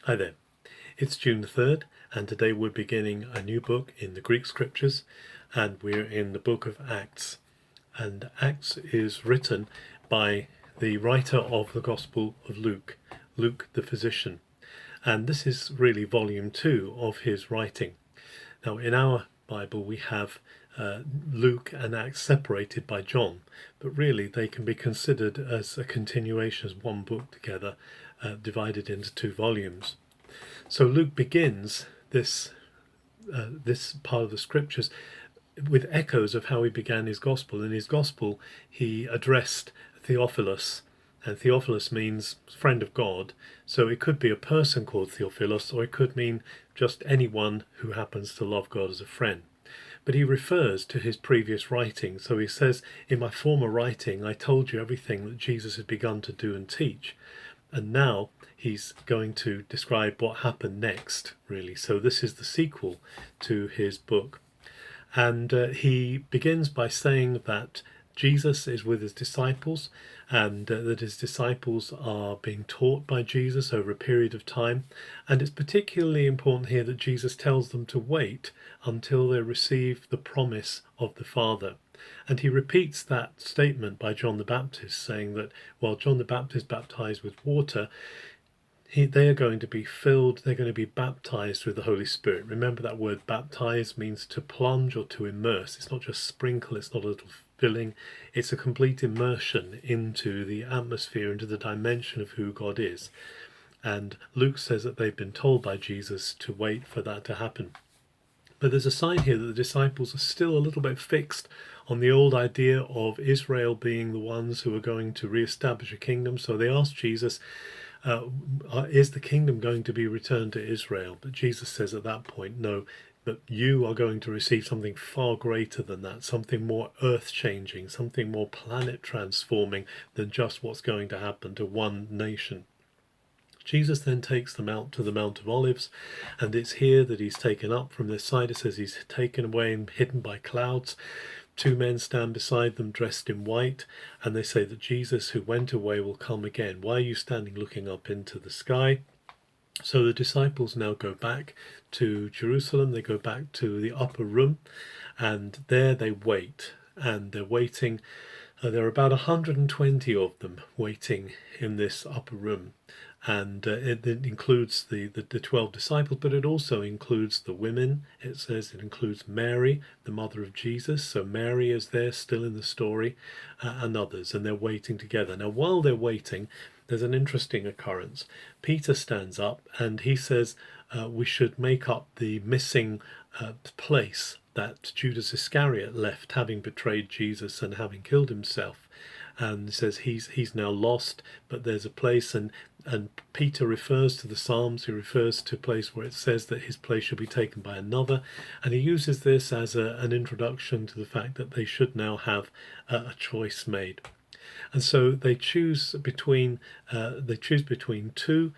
Hi there, it's June the 3rd, and today we're beginning a new book in the Greek scriptures, and we're in the book of Acts. And Acts is written by the writer of the Gospel of Luke, Luke the physician. And this is really volume 2 of his writing. Now, in our Bible, we have Luke and Acts separated by John, but really they can be considered as a continuation, as one book together, divided into 2 volumes. So Luke begins this part of the scriptures with echoes of how he began his gospel. In his gospel, he addressed Theophilus, and Theophilus means friend of God. So it could be a person called Theophilus, or it could mean just anyone who happens to love God as a friend. But he refers to his previous writing. So he says, in my former writing, I told you everything that Jesus had begun to do and teach. And now he's going to describe what happened next, really. So this is the sequel to his book. And he begins by saying that Jesus is with his disciples, and that his disciples are being taught by Jesus over a period of time. And it's particularly important here that Jesus tells them to wait until they receive the promise of the Father. And he repeats that statement by John the Baptist, saying that while John the Baptist baptized with water, they are going to be filled, they're going to be baptized with the Holy Spirit. Remember, that word baptize means to plunge or to immerse. It's not just sprinkle, it's not a little filling, it's a complete immersion into the atmosphere, into the dimension of who God is. And Luke says that they've been told by Jesus to wait for that to happen. But there's a sign here that the disciples are still a little bit fixed on the old idea of Israel being the ones who are going to re-establish a kingdom. So they ask Jesus, is the kingdom going to be returned to Israel? But Jesus says at that point, no, but you are going to receive something far greater than that, something more earth-changing, something more planet-transforming than just what's going to happen to one nation. Jesus then takes them out to the Mount of Olives, and it's here that he's taken up from this side. It says he's taken away and hidden by clouds. 2 men stand beside them dressed in white, and they say that Jesus who went away will come again. Why are you standing looking up into the sky? So the disciples now go back to Jerusalem. They go back to the upper room, and there they wait. And they're waiting. There are about 120 of them waiting in this upper room. And it includes the 12 disciples, but it also includes the women. It says it includes Mary, the mother of Jesus. So Mary is there still in the story, and others, and they're waiting together. Now, while they're waiting, there's an interesting occurrence. Peter stands up and he says we should make up the missing place that Judas Iscariot left, having betrayed Jesus and having killed himself. And he says he's now lost, but there's a place, and Peter refers to the Psalms. He refers to a place where it says that his place should be taken by another, and he uses this as an introduction to the fact that they should now have a choice made. And so they choose between 2,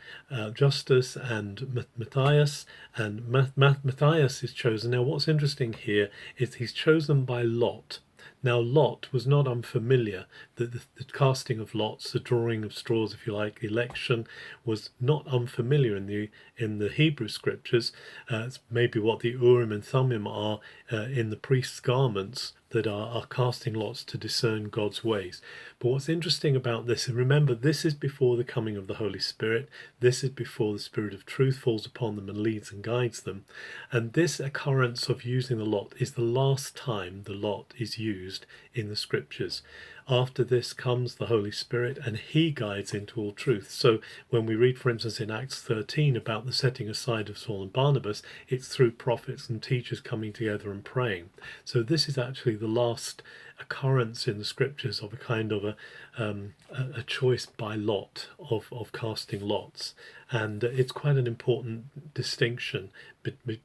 Justus and Matthias, and Matthias is chosen. Now, what's interesting here is he's chosen by lot. Now, lot was not unfamiliar. The casting of lots, the drawing of straws, if you like, election, was not unfamiliar in the Hebrew scriptures. It's maybe what the Urim and Thummim are in the priest's garments, that are casting lots to discern God's ways. But what's interesting about this, and remember, this is before the coming of the Holy Spirit. This is before the Spirit of truth falls upon them and leads and guides them. And this occurrence of using the lot is the last time the lot is used in the scriptures. After this comes the Holy Spirit, and he guides into all truth. So when we read, for instance, in Acts 13 about the setting aside of Saul and Barnabas, it's through prophets and teachers coming together and praying. So this is actually the last occurrence in the scriptures of a kind of a choice by lot, of casting lots. And it's quite an important distinction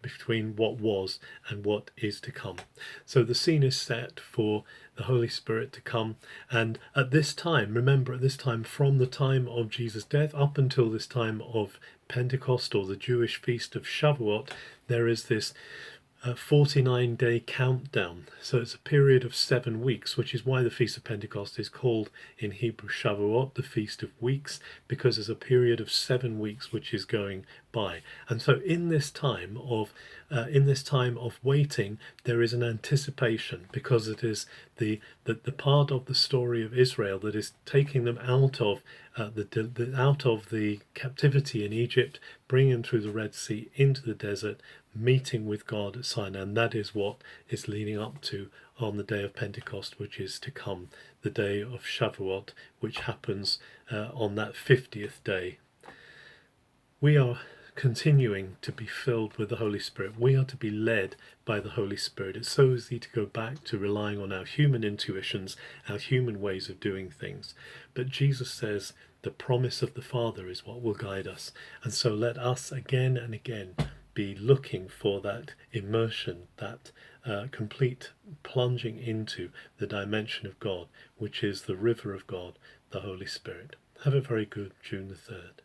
between what was and what is to come. So the scene is set for the Holy Spirit to come, and at this time, remember, at this time, from the time of Jesus' death up until this time of Pentecost, or the Jewish feast of Shavuot, there is this 49-day countdown. So it's a period of 7 weeks, which is why the Feast of Pentecost is called in Hebrew Shavuot, the Feast of Weeks, because there's a period of 7 weeks which is going by. And so in this time of waiting, there is an anticipation, because it is the part of the story of Israel that is taking them out of out of the captivity in Egypt, bringing them through the Red Sea into the desert, meeting with God at Sinai, and that is what is leading up to on the day of Pentecost, which is to come, the day of Shavuot, which happens on that 50th day. We are continuing to be filled with the Holy Spirit. We are to be led by the Holy Spirit. It's so easy to go back to relying on our human intuitions, our human ways of doing things. But Jesus says the promise of the Father is what will guide us. And so let us again and again be looking for that immersion, that complete plunging into the dimension of God, which is the river of God, the Holy Spirit. Have a very good June the 3rd.